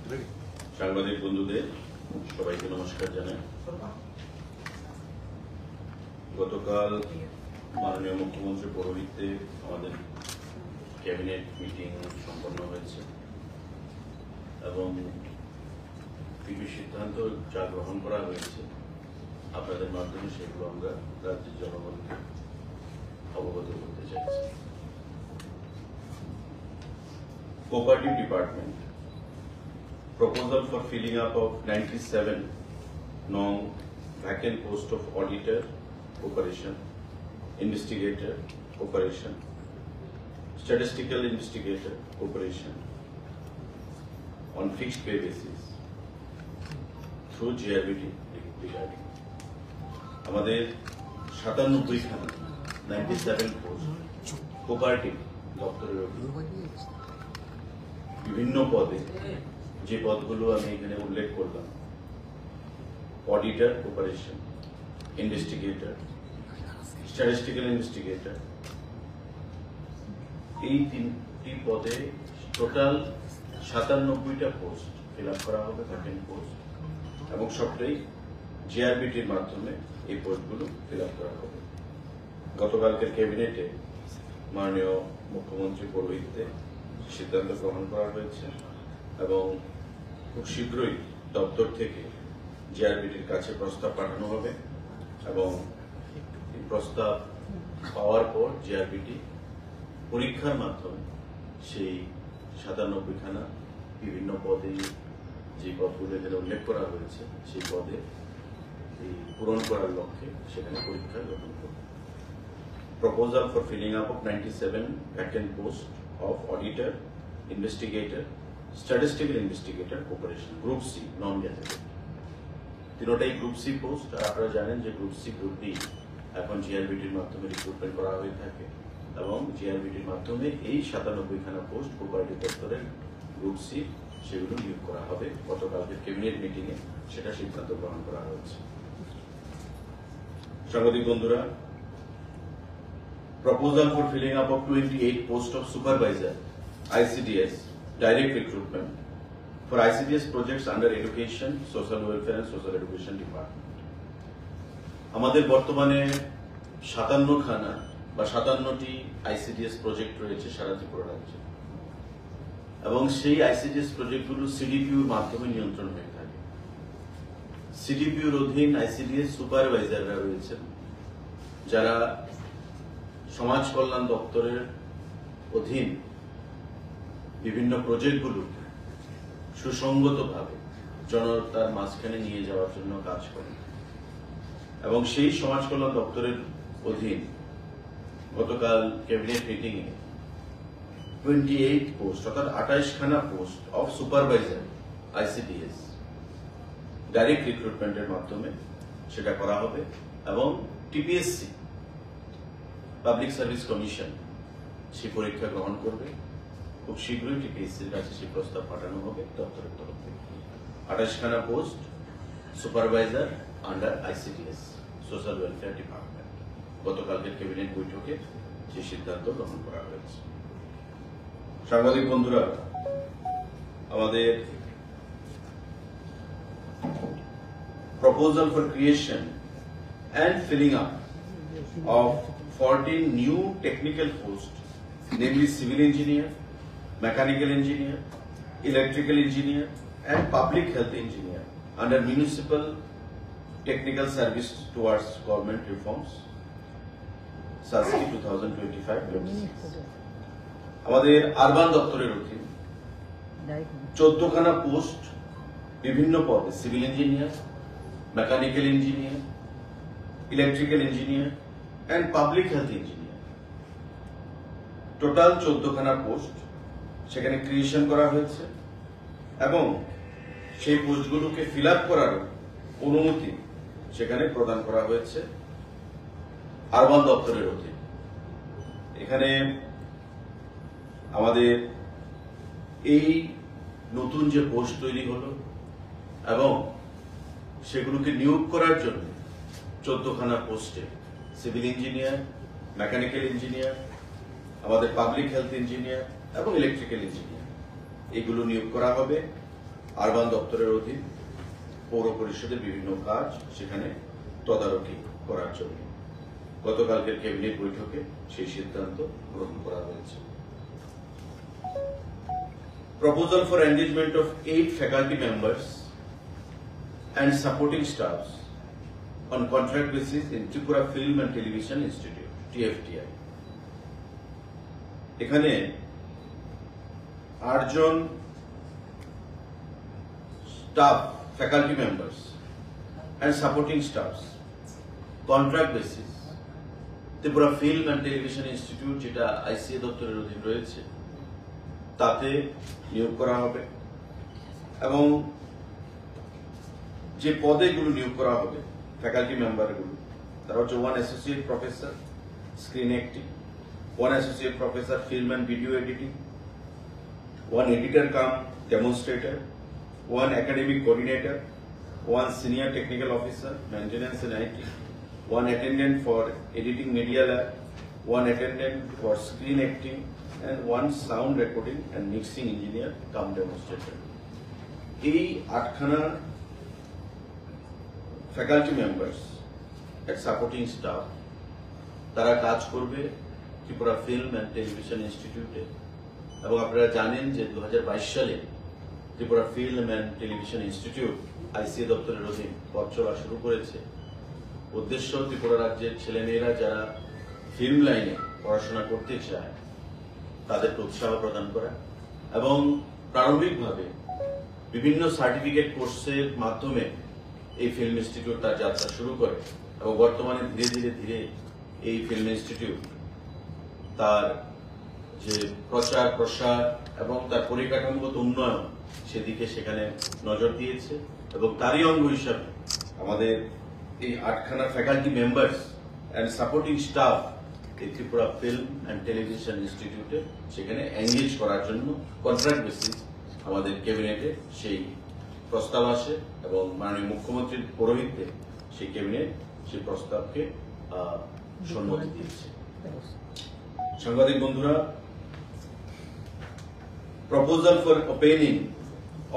সাংবাদিক বন্ধুদের সবাইকে নমস্কার জানাই। গতকাল মাননীয় মুখ্যমন্ত্রীর পৌরোহিত্যে আমাদের ক্যাবিনেট মিটিং সম্পন্ন হয়েছে এবং কিছু সিদ্ধান্ত যা গ্রহণ করা হয়েছে আপনাদের মাধ্যমে সেগুলো আমরা রাজ্যের জনগণকে অবগত করতে চাইছি। Cooperative Department proposal for filling up of 97 non-vacant post of auditor, operation, investigator, operation, statistical investigator, operation on fixed pay basis through GRBT regarding আমাদের 97 খানা 97 পোস্ট কোঅপারেটিভ দপ্তরের বিভিন্ন পদে, যে পদগুলো আমি এখানে উল্লেখ করলাম, auditor, operation, investigator, statistical investigator, এই তিনটি পদে টোটাল 97টা পোস্ট ফিল আপ করা হবে, ভ্যাকেন্ট পোস্ট, এবং সবটাই জিআরবিটির মাধ্যমে এই পোস্টগুলো ফিল আপ করা হবে। গতকালকের ক্যাবিনেটে মাননীয় মুখ্যমন্ত্রী পৌরোহিত্যে সিদ্ধান্ত গ্রহণ করা হয়েছে এবং খুব শীঘ্রই দপ্তর থেকে জিআরবিটির কাছে প্রস্তাব পাঠানো হবে এবং এই প্রস্তাব পাওয়ার পর জিআরবিটি পরীক্ষার মাধ্যমে সেই 97খানা বিভিন্ন পদে, যে পদগুলো এখানে উল্লেখ করা হয়েছে সেই পদে এই পূরণ করার লক্ষ্যে সেখানে পরীক্ষা গ্রহণ করবে। Proposal for filling up of 97 vacant post of auditor, investigator, statistical investigator, operation, group C, non-gazetted. তিনটাই গ্রুপ সি পোস্ট। আর আপনারা জানেন যে গ্রুপ সি, গ্রুপ ডি এখন জিআরবিটির মাধ্যমে রিক্রুটমেন্ট করা হয়ে থাকে এবং জিআরবিটির মাধ্যমে এই 97খানা পোস্ট কোঅপারেটিভ দপ্তরের গ্রুপ সি সেগুলো নিয়োগ করা হবে। গতকালকের ক্যাবিনেট মিটিং এ সেটা সিদ্ধান্ত গ্রহণ করা হয়েছে। সাংবাদিক বন্ধুরা, proposal for filling up of 28 posts of supervisor, ICDS, direct recruitment for ICDS projects under education, social welfare and social education department. আমাদের বর্তমানে 57খানা বা 57টি ICDS প্রজেক্ট রয়েছে সারা ত্রিপুরা রাজ্যে এবং সেই ICDS প্রজেক্টগুলো সিডিপিউর মাধ্যমে নিয়ন্ত্রণ হয়ে থাকে। সিডিপিউর অধীন ICDS সুপারভাইজাররা রয়েছেন যারা সমাজ কল্যাণ দপ্তরের অধীন বিভিন্ন প্রজেক্টগুলো সুসংগতভাবে জনতার মাঝখানে নিয়ে যাওয়ার জন্য কাজ করেন এবং সেই সমাজ কল্যাণ দপ্তরের অধীন গতকাল ক্যাবিনেট মিটিং এ 28 পোস্ট অর্থাৎ 28খানা post of supervisor ICDS direct রিক্রুটমেন্টের মাধ্যমে সেটা করা হবে এবং টিপিএসসি পাবলিক সার্ভিস কমিশন সেই পরীক্ষা গ্রহণ করবে। খুব শীঘ্রই টিপিএসসির কাছে সেই প্রস্তাব পাঠানো হবে দপ্তরের তরফ থেকে। 28খানা post supervisor under ICDS, social welfare department. গতকালকের ক্যাবিনেট বৈঠকে সেই সিদ্ধান্ত গ্রহণ করা হয়েছে। সাংবাদিক বন্ধুরা, আমাদের proposal for creation and filling up of 14 new technical posts, namely civil engineer, mechanical engineer, electrical engineer, and public health engineer under municipal technical service towards government reforms, SASKI 2025-26. আমাদের আরবান দপ্তরের অধীন 14খানা পোস্ট বিভিন্ন পদে, civil engineer, mechanical engineer, electrical engineer and public health engineer, total 14খানা post সেখানে creation করা হয়েছে এবং সেই পোস্টগুলোকে ফিল আপ করার অনুমতি সেখানে প্রদান করা হয়েছে আরবান দপ্তরের অধীন। এখানে আমাদের এই নতুন যে পোস্ট তৈরি হলো এবং সেগুলোকে নিয়োগ করার জন্য 14খানা পোস্টে সিভিল ইঞ্জিনিয়ার, মেকানিক্যাল ইঞ্জিনিয়ার, আমাদের পাবলিক হেলথ ইঞ্জিনিয়ার এবং ইলেকট্রিক্যাল ইঞ্জিনিয়ার এগুলো নিয়োগ করা হবে আরবান দপ্তরের অধীন পৌর পরিষদের বিভিন্ন কাজ সেখানে তদারকি করার জন্য গতকালকের ক্যাবিনেট বৈঠকে সেই সিদ্ধান্ত গ্রহণ করা হয়েছে। Proposal for engagement of 8 faculty members and supporting staffs on contract basis in Tripura Film and Television Institute, TFTI. এখানে 8 জন staff, faculty members and supporting staffs, contract basis, Tripura Film and Television Institute, যেটা ICA দপ্তরের অধীন রয়েছে, তাতে নিয়োগ করা হবে এবং যে পদেগুলো নিয়োগ করা হবে ফ্যাকাল্টি মেম্বারগুলো তারা হচ্ছে 1 associate professor screen acting, 1 associate professor film and video editing, 1 editor cum demonstrator, 1 academic coordinator, 1 senior technical officer maintenance and IT, 1 attendant for editing media lab, 1 attendant for screen acting and 1 sound recording and mixing engineer come demonstrator. এই 8খানা faculty members and supporting staff তারা কাজ করবে Tripura film and television ইনস্টিটিউটে এবং আপনারা জানেন যে 2022 সালে Tripura film and television institute আইসিএ দপ্তরের অধীন পথ চলা শুরু করেছে। উদ্দেশ্য ত্রিপুরা রাজ্যের ছেলেমেয়েরা যারা ফিল্ম লাইনে পড়াশোনা করতে চায় তাদেরকে উৎসাহ প্রদান করা এবং প্রারম্ভিকভাবে বিভিন্ন সার্টিফিকেট কোর্সের মাধ্যমে এই ফিল্ম ইনস্টিটিউট তার যাত্রা শুরু করে এবং বর্তমানে ধীরে ধীরে এই ফিল্ম ইনস্টিটিউট তার যে প্রচার প্রসার এবং তার পরিকাঠামোগত উন্নয়ন সেদিকে সেখানে নজর দিয়েছে এবং তারই অঙ্গ হিসাবে আমাদের এই 8খানা faculty members and supporting staff এই ত্রিপুরা ফিল্ম অ্যান্ড টেলিভিশন ইনস্টিটিউটে সেখানে এনগেজ করার জন্য কন্ট্রাক্ট বেসিস আমাদের ক্যাবিনেটে সেই প্রস্তাব আসে এবং মাননীয় মুখ্যমন্ত্রীর পৌরোহিত্যে সেই ক্যাবিনেট সেই প্রস্তাবকে সম্মতি দিয়েছে। সাংবাদিক বন্ধুরা, proposal for opening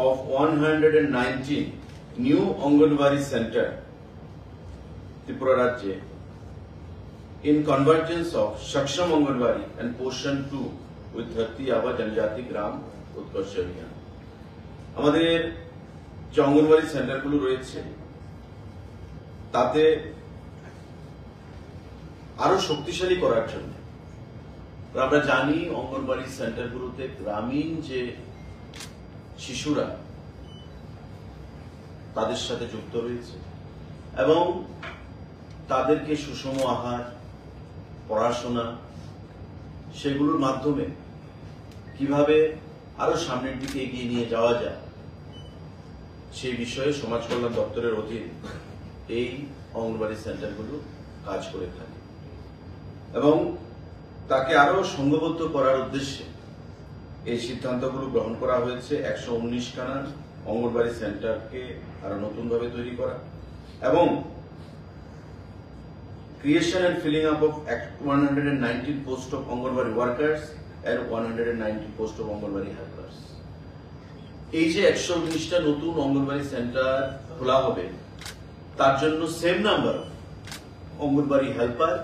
of 119 new anganwadi centre Tripura রাজ্যে in convergence of Shaksham Anganwadi and Poshan 2 with Dharti Aba Janjati Gram Utkarsh Abhiyan. আমাদের যে অঙ্গনওয়াড়ি সেন্টারগুলো রয়েছে তাতে আরো শক্তিশালী করার জন্য আমরা জানি অঙ্গনওয়াড়ি সেন্টারগুলোতে গ্রামীণ যে শিশুরা তাদের সাথে যুক্ত রয়েছে এবং তাদেরকে সুষম আহার পড়াশোনা সেগুলোর মাধ্যমে কিভাবে আরো সামনের দিকে এগিয়ে নিয়ে যাওয়া যায় সেই বিষয়ে সমাজ কল্যাণ দপ্তরের অধীন এই অঙ্গনওয়াড়ি সেন্টারগুলো কাজ করে থাকে এবং তাকে আরো সংঘবদ্ধ করার উদ্দেশ্যে এই সিদ্ধান্তগুলো গ্রহণ করা হয়েছে। 119খানা অঙ্গনওয়াড়ি সেন্টারকে আরো নতুনভাবে তৈরি করা এবং creation and filling up of 119 posts of Anganwadi workers and 119 posts of Anganwadi helpers. এই যে 119টা নতুন অঙ্গনওয়াড়ি সেন্টার খোলা হবে তার জন্য সেম নাম্বার অঙ্গনওয়াড়ি হেল্পার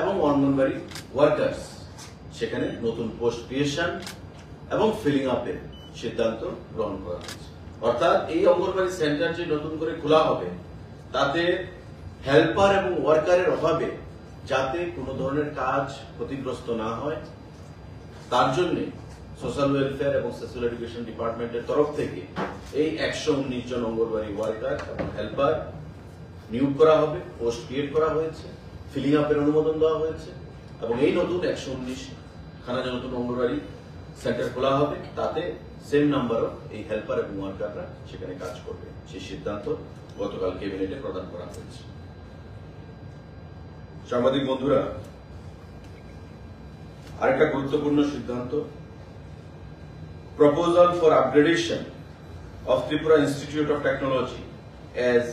এবং অঙ্গনওয়াড়ি ওয়ার্কার্স সেখানে নতুন পোস্ট ক্রিয়েশন এবং ফিলিং আপের সিদ্ধান্ত গ্রহণ করা হয়েছে। অর্থাৎ এই অঙ্গনওয়াড়ি সেন্টার যে নতুন করে খোলা হবে তাতে হেল্পার এবং ওয়ার্কারের অভাবে যাতে কোনো ধরনের কাজ ক্ষতিগ্রস্ত না হয় তার জন্য সোশ্যাল ওয়েলফেয়ার এবং সোশ্যাল এডুকেশন ডিপার্টমেন্টের তরফ থেকে এই 119 জন অঙ্গনওয়াড়ি ওয়ার্কার এবং হেল্পার নিয়োগ করা হবে, পোস্ট ক্রিয়েট করা হয়েছে, ফিলিং আপের অনুমোদন দেওয়া হয়েছে এবং এই নতুন 119খানা যে নতুন অঙ্গনওয়াড়ি সেন্টার খোলা হবে তাতে সেম নাম্বারও এই হেল্পার এবং ওয়ার্কাররা সেখানে কাজ করবে সেই সিদ্ধান্ত গতকাল ক্যাবিনেটে প্রদান করা হয়েছে। সাংবাদিক বন্ধুরা, আরেকটা গুরুত্বপূর্ণ সিদ্ধান্ত, proposal for upgradation of Tripura institute of technology as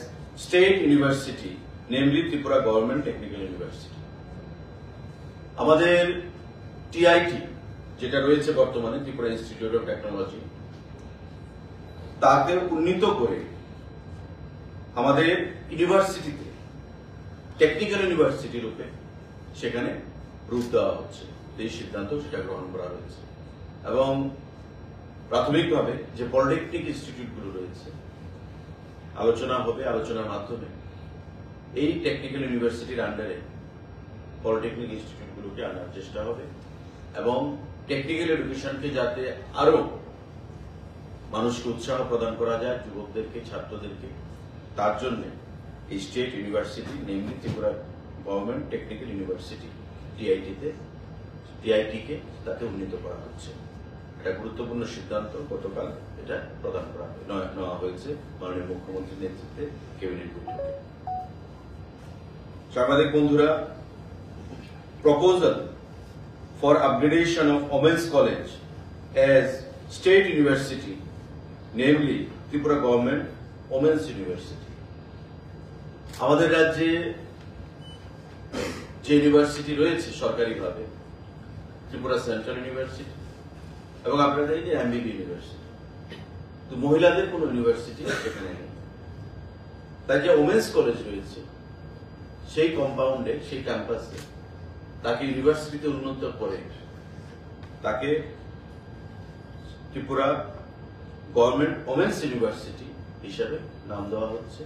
state university, namely Tripura government technical university. আমাদের টিআইটি যেটা রয়েছে বর্তমানে ত্রিপুরা ইনস্টিটিউট অফ টেকনোলজি, তাকে উন্নীত করে আমাদের ইউনিভার্সিটিতে টেকনিক্যাল ইউনিভার্সিটি রূপে সেখানে রূপ দেওয়া হচ্ছে। এই সিদ্ধান্ত সেটা গ্রহণ করা হয়েছে এবং প্রাথমিকভাবে যে পলিটেকনিক ইনস্টিটিউটগুলো রয়েছে আলোচনা হবে, আলোচনার মাধ্যমে এই টেকনিক্যাল ইউনিভার্সিটির আন্ডারে পলিটেকনিক ইনস্টিটিউটগুলোকে আনার চেষ্টা হবে এবং টেকনিক্যাল এডুকেশনকে যাতে আরো মানুষকে উৎসাহ প্রদান করা যায়, যুবকদেরকে, ছাত্রদেরকে, তার জন্য এই state university namely Tripura government technical university টিআইটিকে তাতে উন্নীত করা হচ্ছে। এটা গুরুত্বপূর্ণ সিদ্ধান্ত গতকাল এটা প্রদান করা নেওয়া হয়েছে মাননীয় মুখ্যমন্ত্রীর নেতৃত্বে ক্যাবিনেট বৈঠকে। সাংবাদিক বন্ধুরা, proposal for upgradation of women's college as state university, namely Tripura government women's university. আমাদের রাজ্যে যে ইউনিভার্সিটি রয়েছে সরকারিভাবে, ত্রিপুরা সেন্ট্রাল ইউনিভার্সিটি এবং আপনারা এই যে এমবিবি ইউনিভার্সিটি, তো মহিলাদের কোন ইউনিভার্সিটি সেখানে নেই। তাই যে ওমেন্স কলেজ রয়েছে সেই কম্পাউন্ডে, সেই ক্যাম্পাসে তাকে ইউনিভার্সিটিতে উন্নত করে তাকে ত্রিপুরা গভর্নমেন্ট ওমেন্স ইউনিভার্সিটি হিসাবে নাম দেওয়া হচ্ছে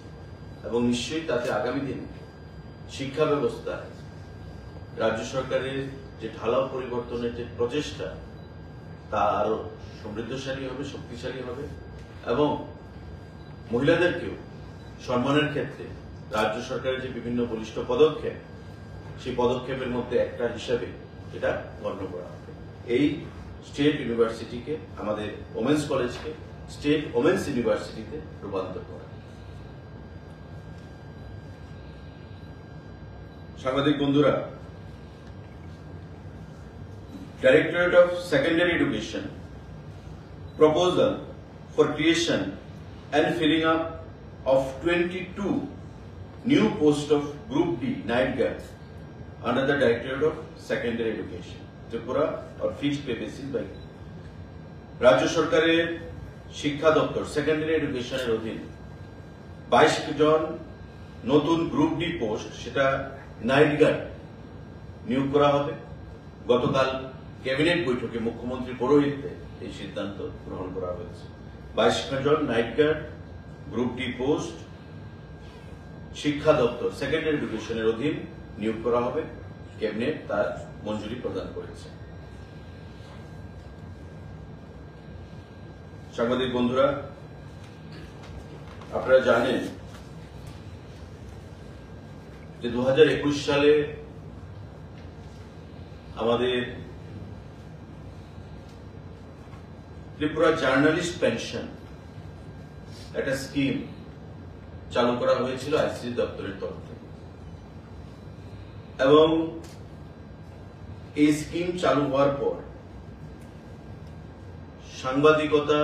এবং নিশ্চয়ই তাতে আগামী দিনে শিক্ষা ব্যবস্থায় রাজ্য সরকারের যে ঢালাও পরিবর্তনের যে প্রচেষ্টা তা আরো সমৃদ্ধশালী হবে, শক্তিশালী হবে এবং মহিলাদেরকেও সম্মানের ক্ষেত্রে রাজ্য সরকারের যে বিভিন্ন বলিষ্ঠ পদক্ষেপ, সেই পদক্ষেপের মধ্যে একটা হিসাবে এটা গণ্য করা হবে। এই স্টেট ইউনিভার্সিটিকে, আমাদের ওমেন্স কলেজকে স্টেট ওমেন্স ইউনিভার্সিটিতে রূপান্তর করা। সাংবাদিক বন্ধুরা, Directorate of Secondary Education proposal for creation and filling up of 22 new posts of Group D night guards under the Directorate of Secondary Education, Tripura, or fixed pay basis by রাজ্য সরকারের শিক্ষা দপ্তর secondary এডুকেশনের অধীন 22 জন নতুন group D post, সেটা night guard নিয়োগ করা হবে। গতকাল ক্যাবিনেট বৈঠকে মুখ্যমন্ত্রী পৌরোহিত্যে এই সিদ্ধান্ত গ্রহণ করা হয়েছে। 22 জন night guard group D post শিক্ষা দপ্তর সেকেন্ডারি এডুকেশনের অধীন নিয়োগ করা হবে। ক্যাবিনেট তার মঞ্জুরি প্রদান করেছে। সাংবাদিক বন্ধুরা, আপনারা জানেন যে 2021 সালে আমাদের ত্রিপুরা জার্নালিস্ট পেনশন একটা স্কিম চালু করা হয়েছিল আইসিডি দপ্তরের তরফ থেকে এবং এই স্কিম চালু হওয়ার পর সাংবাদিকতা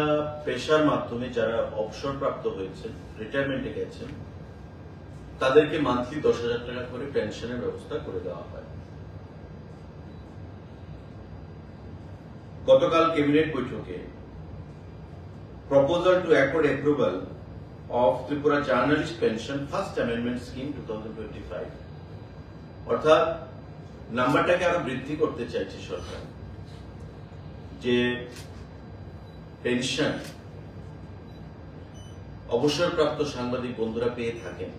পেশার মাধ্যমে যারা অবসরপ্রাপ্ত হয়েছেন, রিটায়ারমেন্টে গেছেন, তাদেরকে মান্থলি 10,000 টাকা করে পেনশনের ব্যবস্থা করে দেওয়া হয়। গতকাল ক্যাবিনেট বৈঠকে proposal to accord approval of Tripura journalist pension first amendment scheme 2025, অর্থাৎ নাম্বারটাকে আরো বৃদ্ধি করতে চাইছে সরকার, যে পেনশন অবসরপ্রাপ্ত সাংবাদিক বন্ধুরা পেয়ে থাকেন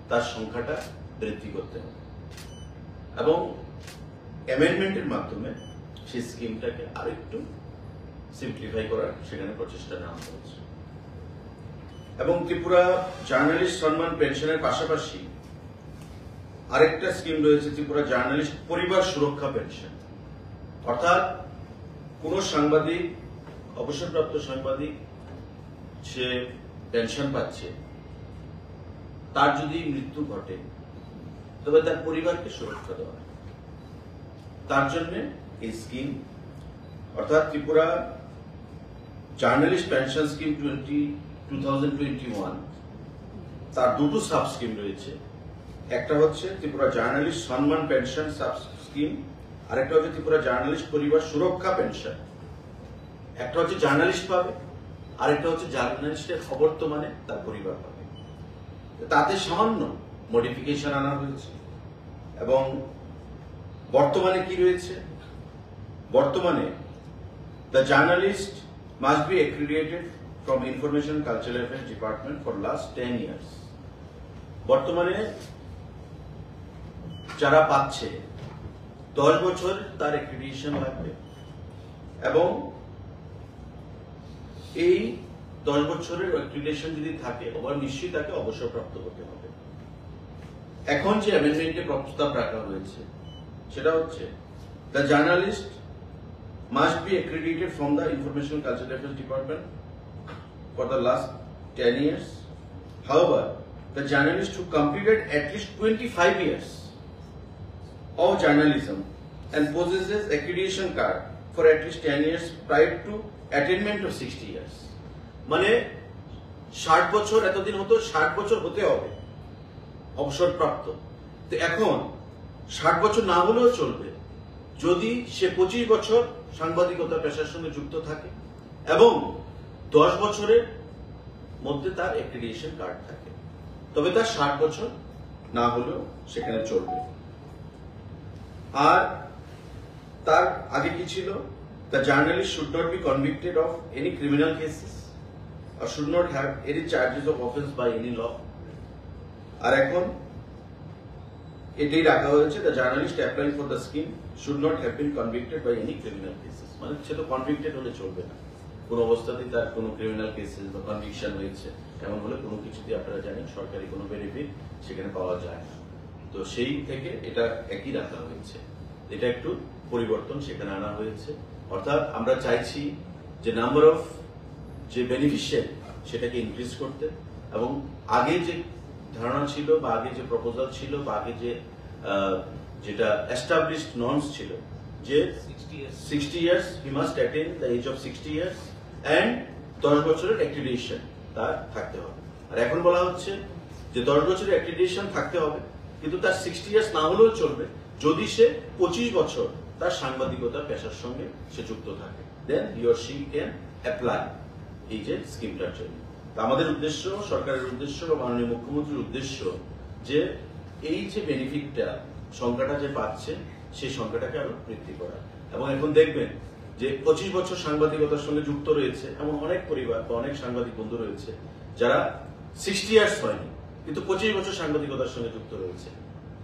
তার সংখ্যাটা বৃদ্ধি করতে হবে এবং অ্যামেন্ডমেন্টের মাধ্যমে সেই স্কিমটাকে আরেকটু সিম্পলিফাই করার সেখানে প্রচেষ্টা নেওয়া হয়েছে। এবং ত্রিপুরা জার্নালিস্ট সম্মান পেনশনের পাশাপাশি আরেকটা স্কিম রয়েছে, ত্রিপুরা জার্নালিস্ট পরিবার সুরক্ষা পেনশন, অর্থাৎ কোন সাংবাদিক, অবসরপ্রাপ্ত সাংবাদিক সে পেনশন পাচ্ছে, তার যদি মৃত্যু ঘটে তবে তার পরিবারকে সুরক্ষা দেওয়া হয়। তার জন্য এই স্কিম, অর্থাৎ ত্রিপুরা জার্নালিস্ট পেনশন স্কিম 2021, তার দুটো সাব স্কিম রয়েছে। একটা হচ্ছে ত্রিপুরা জার্নালিস্ট সম্মান পেনশন সাব স্কিম, আরেকটা হচ্ছে ত্রিপুরা জার্নালিস্ট পরিবার সুরক্ষা পেনশন। একটা হচ্ছে জার্নালিস্ট পাবে, আরেকটা হচ্ছে জার্নালিস্টের অবর্তমানে তার পরিবার পাবে। তাতে সামান্য মডিফিকেশন আনা হয়েছে। এবং বর্তমানে কি রয়েছে? বর্তমানে the journalist must be accredited from Information Cultural Affairs Department for last 10 years। বর্তমানে যারা পাচ্ছে 10 বছর তার accreditation লাগবে এবং এই 10 বছরের accreditation যদি থাকে আবার নিশ্চয়ই তাকে অবসরপ্রাপ্ত হতে হবে। এখন যে অ্যামেন্ডমেন্টে প্রস্তাব রাখা হয়েছে সেটা হচ্ছে the journalist must be accredited from the Information Cultural Affairs Department for the last 10 years. However, the journalist who completed at least 25 years of journalism and possesses accreditation card for at least 10 years prior to attainment of 60 years. মানে 60 বছর, এতদিন হতো 60 বছর হতে হবে অবসরপ্রাপ্ত। তো এখন 60 বছর না হলেও চলবে যদি সে 25 বছর সাংবাদিকতা পেশার সঙ্গে যুক্ত থাকে এবং 10 বছরের মধ্যে তার অ্যাক্রিডিটেশন কার্ড থাকে, তবে তার 60 বছর না হলেও সেখানে চলবে। আর তার আগে কি ছিল? The journalist should not be convicted of any criminal cases or should not have any charges of offense by any law। আর এখন এটাই রাখা হয়েছে the journalist applying for the scheme should not have been convicted by any criminal cases. মানে সে তো convicted হলে চলবে না, কোন অবস্থাতেই তার কোনো ক্রিমিনাল কেসেস বা কনভিকশন হয়েছে এমন হলে কোনো কিছুতেই আপনারা জানেন সরকারি কোনো বেনিফিট সেখানে পাওয়া যায় না। তো সেই থেকে এটা একই রাখা হয়েছে, এটা একটু পরিবর্তন সেখানে আনা হয়েছে। অর্থাৎ আমরা চাইছি যে নাম্বার অফ যে বেনিফিশিয়ারি সেটাকে ইনক্রিজ করতে, এবং আগে যে ধারণা ছিল বা আগে যে প্রপোজাল ছিল বা আগে যে যেটা এস্টাবলিশড নর্মস ছিল যে 60 years he must attain the age of 60 years and 10 বছরের অ্যাক্রিডিটেশন তার থাকতে হবে। আর এখন বলা হচ্ছে যে 10 বছরের অ্যাক্রিডিটেশন থাকতে হবে কিন্তু তার 60 ইয়ার্স না হলেও চলবে যদি সে 25 বছর তার সাংবাদিকতা পেশার সঙ্গে সে যুক্ত থাকে, then he or she can apply এই যে স্কিমটার জন্য। আমাদের উদ্দেশ্য, সরকারের উদ্দেশ্য বা মাননীয় মুখ্যমন্ত্রীর উদ্দেশ্য যে এই যে বেনিফিটটা সংখ্যাটা যে পাচ্ছে সেই সংখ্যাটাকে আরো বৃদ্ধি করা। এবং এখন দেখবেন যে 25 বছর সাংবাদিকতার সঙ্গে যুক্ত রয়েছে এমন অনেক পরিবার বা অনেক সাংবাদিক বন্ধু রয়েছে যারা 60 ইয়ার্স হয়নি কিন্তু 25 বছর সাংবাদিকতার সঙ্গে যুক্ত রয়েছে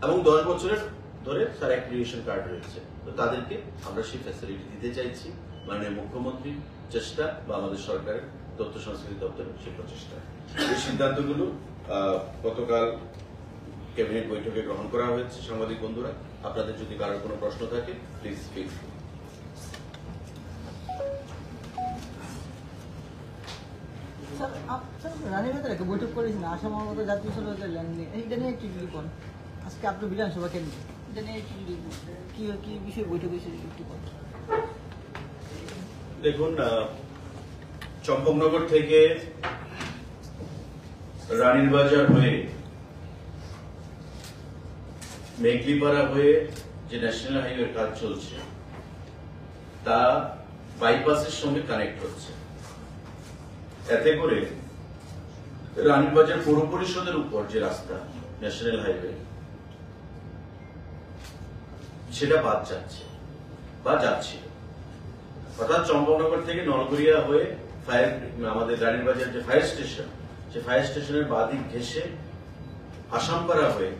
এবং 10 বছরের ধরে তার অ্যাক্রিডিটেশন কার্ড রয়েছে। তো তাদেরকে আমরা সেই ফ্যাসিলিটি দিতে চাইছি। মাননীয় মুখ্যমন্ত্রীর চেষ্টা বা আমাদের সরকারের তথ্য সংস্কৃতি দপ্তরের সেই প্রচেষ্টা। এই সিদ্ধান্তগুলো গতকাল ক্যাবিনেট বৈঠকে গ্রহণ করা হয়েছে। সাংবাদিক বন্ধুরা, আপনাদের যদি কারোর কোনো প্রশ্ন থাকে প্লিজ স্পিক। রানীর ভেতরে একটা বৈঠক করেছেন আসাম মতো জাতীয় সরকারের ল্যান্ড নিয়ে, এইটা নিয়ে একটু যদি বলেন। আজকে আপনার বিধানসভা কেন্দ্র এটা নিয়ে একটু যদি কি কি বিষয়ে বৈঠক হয়েছে একটু বলেন। দেখুন, চম্পকনগর থেকে রানীর বাজার হয়ে মেঘলিপাড়া হয়ে যে ন্যাশনাল হাইওয়ে কাজ চলছে তা বাইপাসের সঙ্গে কানেক্ট হচ্ছে। এতে করে রানীর বাজার পৌর পরিষদের উপর যে রাস্তা ন্যাশনাল হাইওয়ে সেটা বাদ যাচ্ছে বা যাচ্ছিল। অর্থাৎ চম্পকনগর থেকে নলগড়িয়া হয়ে আমাদের রানীর বাজার যে ফায়ার স্টেশন, সে ফায়ার স্টেশনের বাদিক ঘেঁষে আসামপাড়া হয়ে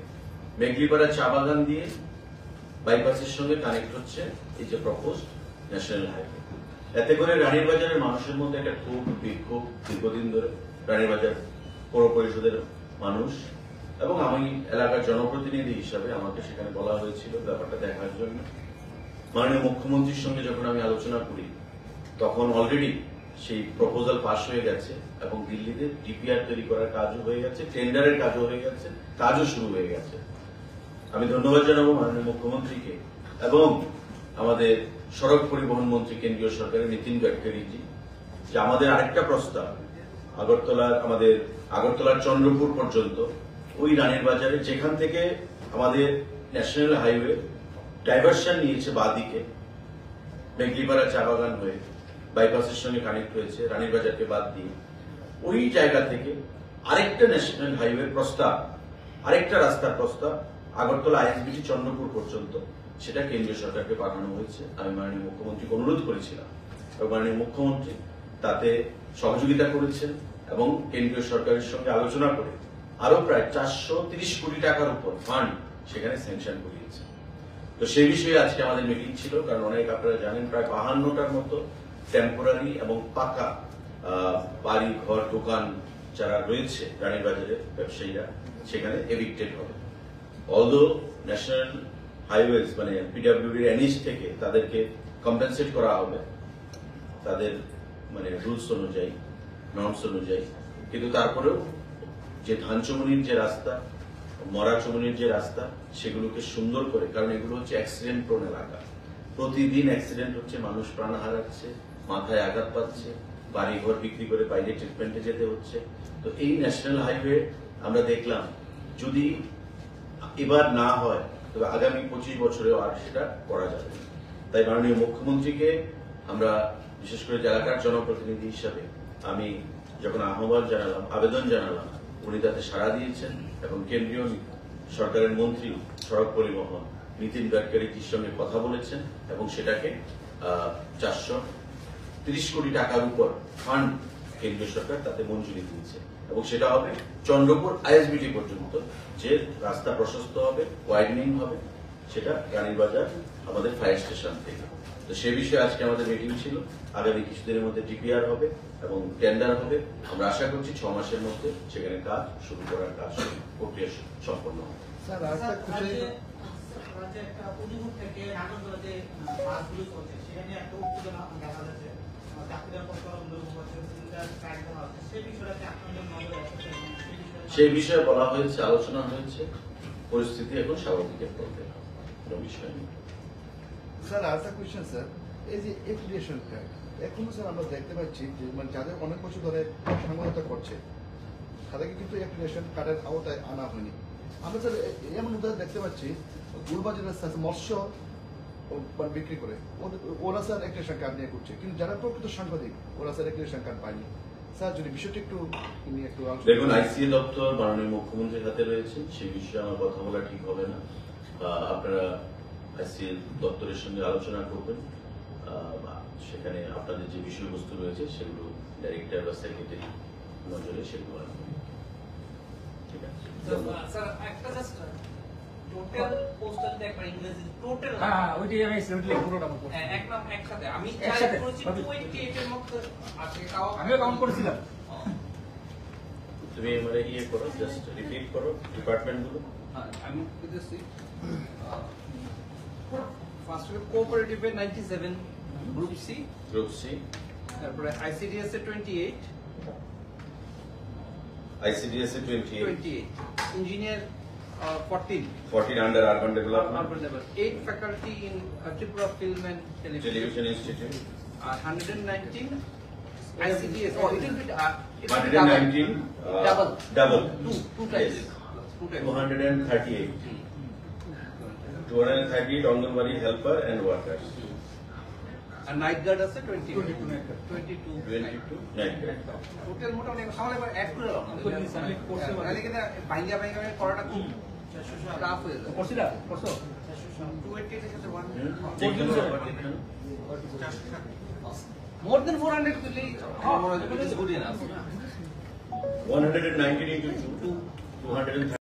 মেঘলিপাড়া চা বাগান দিয়ে বাইপাসের সঙ্গে কানেক্ট হচ্ছে এই যে প্রপোজড ন্যাশনাল হাইওয়ে। এতে করে রানীর বাজারের মানুষের মধ্যে একটা খুব বিক্ষোভ দীর্ঘদিন ধরে, রানীর বাজার পৌর পরিষদের মানুষ এবং আমি এলাকার জনপ্রতিনিধি হিসাবে আমাকে সেখানে বলা হয়েছিল ব্যাপারটা দেখার জন্য। মাননীয় মুখ্যমন্ত্রীর সঙ্গে যখন আমি আলোচনা করি তখন অলরেডি সেই প্রপোজাল পাস হয়ে গেছে এবং দিল্লিতে ডিপিআর তৈরি করার কাজও হয়ে গেছে, টেন্ডারের কাজও হয়ে গেছে, কাজও শুরু হয়ে গেছে। আমি ধন্যবাদ জানাবো মাননীয় মুখ্যমন্ত্রীকে এবং আমাদের সড়ক পরিবহন মন্ত্রী কেন্দ্রীয় সরকারের নীতিন গাডকারিজি যে আমাদের আরেকটা প্রস্তাব আগরতলার চন্দ্রপুর পর্যন্ত ওই রানীর বাজারে যেখান থেকে আমাদের ন্যাশনাল হাইওয়ে ডাইভার্সন নিয়েছে বাদিকে মেঘলিপাড়া চা বাগান হয়ে বাইপাসের সঙ্গে কানেক্ট হয়েছে রানীর বাজারকে বাদ দিয়ে, ওই জায়গা থেকে আরেকটা ন্যাশনাল হাইওয়ে প্রস্তাব, আরেকটা রাস্তার প্রস্তাব আগরতলা আইএসবিটি চন্দ্রপুর পর্যন্ত, সেটা কেন্দ্রীয় সরকারকে পাঠানো হয়েছে। আমি মাননীয় মুখ্যমন্ত্রীকে অনুরোধ করেছিলাম এবং মাননীয় মুখ্যমন্ত্রী তাতে সহযোগিতা করেছেন এবং কেন্দ্রীয় সরকারের সঙ্গে আলোচনা করে আরো প্রায় 430 কোটি টাকার উপর ফান্ড সেখানে স্যাংশন করিয়েছে। তো সেই বিষয়ে আজকে আমাদের মিটিং ছিল, কারণ অনেক আপনারা জানেন প্রায় 52টার মতো টেম্পোরারি এবং পাকা বাড়ি ঘর দোকান যারা রয়েছে রানীর বাজারের ব্যবসায়ীরা সেখানে এভিক্টেড হবে। অলদো ন্যাশনাল হাইওয়েজ মানে পিডব্লিউডির এনএইচ থেকে তাদেরকে কম্পেনসেট করা হবে তাদের মানে রুলস অনুযায়ী, নর্মস অনুযায়ী, কিন্তু তারপরেও যে ধান চমনির যে রাস্তা, মরা চমনির যে রাস্তা, সেগুলোকে সুন্দর করে, কারণ এগুলো হচ্ছে অ্যাক্সিডেন্ট প্রোন এলাকা, প্রতিদিন অ্যাক্সিডেন্ট হচ্ছে, মানুষ প্রাণ হারাচ্ছে, মাথায় আঘাত পাচ্ছে, বাড়ি ঘর বিক্রি করে বাইরে ট্রিটমেন্টে যেতে হচ্ছে। তো এই ন্যাশনাল হাইওয়ে আমরা দেখলাম যদি এবার না হয় তবে আগামী 25 বছরেও আর সেটা করা যাবে না। তাই মাননীয় মুখ্যমন্ত্রীকে আমরা বিশেষ করে এলাকার জনপ্রতিনিধি হিসাবে আমি যখন আহ্বান জানালাম, আবেদন জানালাম, উনি তাতে সাড়া দিয়েছেন এবং কেন্দ্রীয় সরকারের মন্ত্রী সড়ক পরিবহন নীতিন গাডকারিজির সঙ্গে কথা বলেছেন এবং সেটাকে 430 কোটি টাকার উপর ফান্ড কেন্দ্রীয় সরকার তাতে মঞ্জুরি দিয়েছে এবং সেটা হবে চন্দ্রপুর আইএসবিটি পর্যন্ত, যে রাস্তা প্রশস্ত হবে, ওয়াইডনিং হবে, সেটা রানীর বাজার আমাদের ফায়ার স্টেশন থেকে। তো সে বিষয়ে আজকে আমাদের মিটিং ছিল। আগামী কিছুদিনের মধ্যে ডিপিআর হবে এবং টেন্ডার হবে। আমরা আশা করছি 6 মাসের মধ্যে সেখানে কাজ শুরু করার কাজ প্রক্রিয়া সম্পন্ন হবে। স্যার একটা অভিযোগ থেকে আগরতলা যে বাসগুলো চলছে সেখানে একটা উত্তেজনা দেখা যাচ্ছে, যাত্রীরা কষ্ট অনুভব করছে, সেই বিষয়টাকে আপনাদের নজরে আসছে? সেই বিষয়ে বলা হয়েছে, আলোচনা হয়েছে, পরিস্থিতি এখন স্বাভাবিকের পথে, কোনো বিষয় নেই। স্যার আরেকটা কোয়েশ্চেন স্যার, এই যে এফিলিয়েশন কার্ড এখনো স্যার আমরা দেখতে পাচ্ছি যে মানে যাদের অনেক বছর ধরে সাংবাদিকতা করছে তাদেরকে কিন্তু এফিলিয়েশন কার্ডের আওতায় আনা হয়নি। আমরা স্যার এমন উদাহরণ দেখতে পাচ্ছি গুলবাজারের মৎস্য বিক্রি করে ওরা স্যার এফিলিয়েশন কার্ড নিয়ে করছে, কিন্তু যারা প্রকৃত সাংবাদিক ওরা স্যার এফিলিয়েশন কার্ড পায়নি। স্যার যদি বিষয়টি একটু নিয়ে একটু দেখুন, আইসিএ দপ্তর মাননীয় মুখ্যমন্ত্রীর হাতে রয়েছে, সেই বিষয়ে আমার কথা বলা ঠিক হবে না। আপনারা আইসিএ দপ্তরের সঙ্গে আলোচনা করবেন, সেখানে আপনাদের যে বিষয়বস্তু রয়েছে সেগুলো ডাইরেক্টর বা সেক্রেটারি নজরে সেগুলো আনবে। ঠিক আছে স্যার, একটা জাস্ট টোটাল পোস্টাল একবার ইংরেজি টোটাল ওইটাই আমি সিলেক্ট পুরোটা করব একসাথে আমি একসাথে করেছি 28 এর মধ্যে আছে, আমিও কাউন্ট করেছিলাম। তুমি মানে ইয়ে করো, জাস্ট রিপিট করো ডিপার্টমেন্ট গুলো। আমি বুঝেছি। ফার্স্ট কোঅপারেটিভ এ 97, গ্রুপ সি, তারপরে ICDS A 28, ICDS A 28, engineer 14 under urban development, 8 faculty in Tripura Film and television institute, 119 ICDS. Oh, it will be 119 double two times. Yes. 238 238 anganwadi helper and workers, And night guard আছে 22 night guard. Total মোটামুটি আমার এবার add করে দাও তাহলে কিন্তু বাইঙ্গা করাটা খুব টাফ হয়ে যায়। করছো 280 এর সাথে 1 মোর দেন 400 করলেই good enough. 119 into 2 230